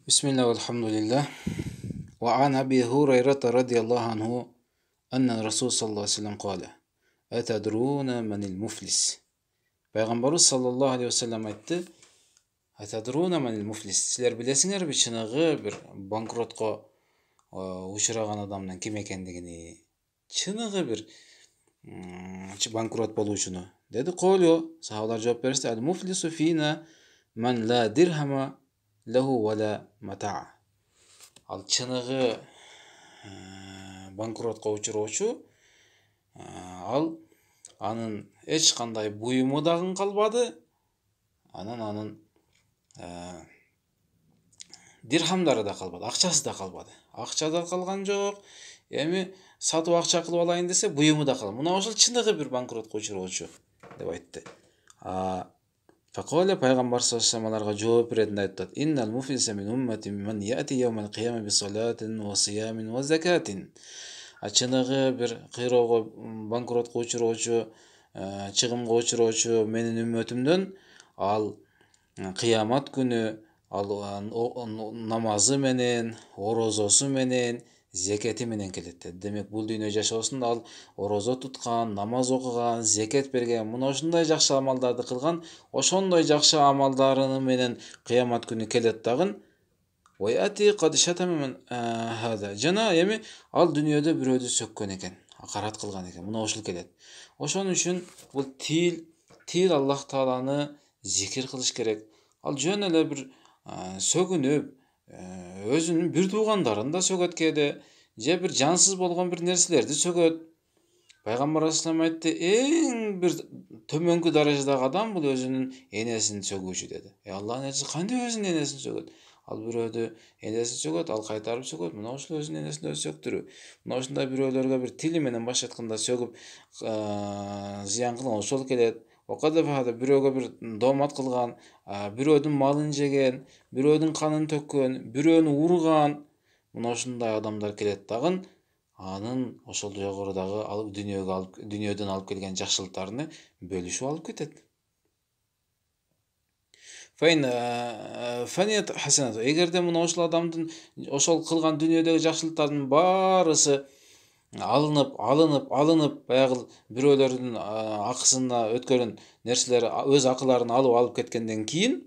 بسم الله والحمد لله. وعن أبي هريرة رضي الله عنه أن الرسول صلى الله عليه وسلم قال: أتدرون من المفلس؟ Пайғамбарыбыз саллаллаху алейхи вассалам айтты: Атадруна манил муфлис. Силер билесиңер бе чыныгы бир банкротко учураган адамдын ким экендигини? Чыныгы бир банкрот болуучуну. Деди: Колу. Сахабалар жооп беришти: Ал муфлису фина ман ла дирхама лаху вала матаа. Ал чыныгы банкротко учуроочу ал анын эч кандай буюму дагы калбады, анын дирхамдары да калбады, акчасы да калбады. Акча да калган жок. Эми сатып акча кылып алайын десе, буюму да калбады. Мына ошол чыныгы бир банкротко учуроочу деп айтты. Факале пайгамбар саллаллаху алейхи вассалам аларга жооп беретинде айтат: Иннал муфлиса мин уммати ман яти яумал кыяма би салатин ва сиямин ва закатин. Чыныгы бир кыйроого банкротко учуроочу, чыгымга учуроочу менин үммөтүмдөн ал кыямат күнү ал намазы менен, орозосу менен, зекети менен келет. Демек бул дүйнө жашоосунда ал орозо туткан, намаз окуган, зекет берген, мына ошондой жакшы амалдарды кылган, ошондой жакшы амалдары менен кыямат күнү келет дагы. Жана эми ал дүйнөдө бирөөдү сөккөн экен, акарат кылган экен. Мына ошол келет. Ошон үчүн бул тил Аллах Тааланы зикир кылыш керек. Ал жөн эле бир сөгүнүп, өзүнүн бир туугандарын да сөгөт кээде, же бир жансыз болгон бир нерселерди сөгөт. Пайгамбар алейхиссалам айтты: эң бир төмөнкү даражадагы адам бул өзүнүн энесин сөгүүчү деди. Аллахтын элчиси кантип өзүнүн энесин сөгөт? Ал бирөөдү энесин сөгөт, ал кайтарып сөгөт. Мына ошол өзүнүн энесин өзү сөктүрүү. Мына ошондой бирөөлөргө бир тили менен баш айтканда сөгүп зыян кылган ошол келет. Бирөөгө бир доомат кылган, бирөөдүн малын жеген, бирөөдүн канын төккөн, бирөөнү урган, мына ошондой адамдар келет дагы. Анын ошол жогорудагы дүйнөдөн алып келген жакшылыктарыны бөлүшүп алып кетет. Эгерде мына ошол адамдын ошол кылган дүйнөдөгү жакшылыктардын баарысы алынып баягы бирөөлөрдүн акысына өткөрүн нерселер өз акыларын алып кеткенден кийин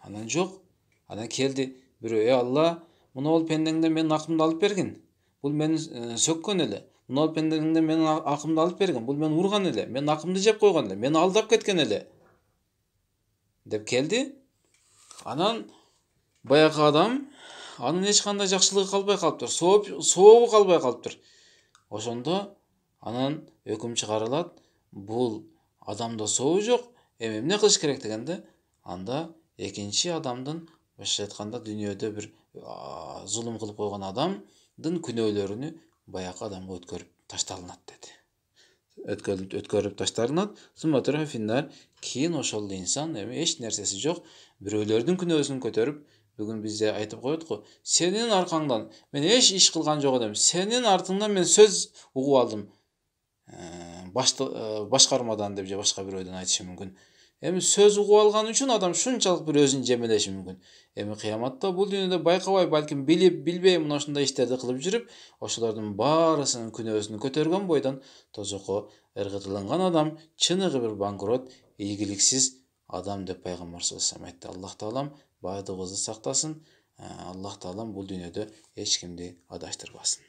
анан жок, анан келди бирөө: Алла, мына ол пендеңден менин акымды алып бергин. Бул мени сөккөн эле. Мына ол пендеңден менин акымды алып бергин. Бул мени урган эле, менин акымды жеп койгон эле, мени алдап кеткен эле деп келди. Анан баягы адам анын эч кандай жакшылыгы калбай калыптыр, сообу калбай калыптыр. Ошондо анан өкүм чыгарылат: бул адамда сообу жок, эми эмне кылыш керек дегенде, анда экинчи адамдын, башкача айтканда, дүйнөдө бир зулум кылып койгон адамдын күнөөлөрүнү баягы адамга өткөрүп ташталынат деди. Өткөрүп ташталынат. Кийин ошол инсан эми эч нерсеси жок, бирөөлөрдүн күнөөсүн көтөрүп, бүгүн бизде айтып коет го: Сенин аркаңдан мен эч иш кылган жок элем. Сенин артыңдан мен сөз угуп алдым. Башкармадан деп же башка бирөөдөн айтышы мүмкүн. Эми сөз угуп алган үчүн адам шунчалык бир өзүн жемелеши мүмкүн. Эми кыяматта бул дүйнөдө байкабай, балким билбей мына ошондой иштерди кылып жүрүп, ошолордун баарысынын күнөөсүн көтөргөн бойдон тозокко ыргытылган адам чыныгы бир банкрот, ийгиликсиз адам деп пайгамбар саллаллаху алейхи вассалам айтты. Аллах таалам баардыгыбызды сактасын. Аллах таалам бул дүйнөдө эч кимди адаштырбасын.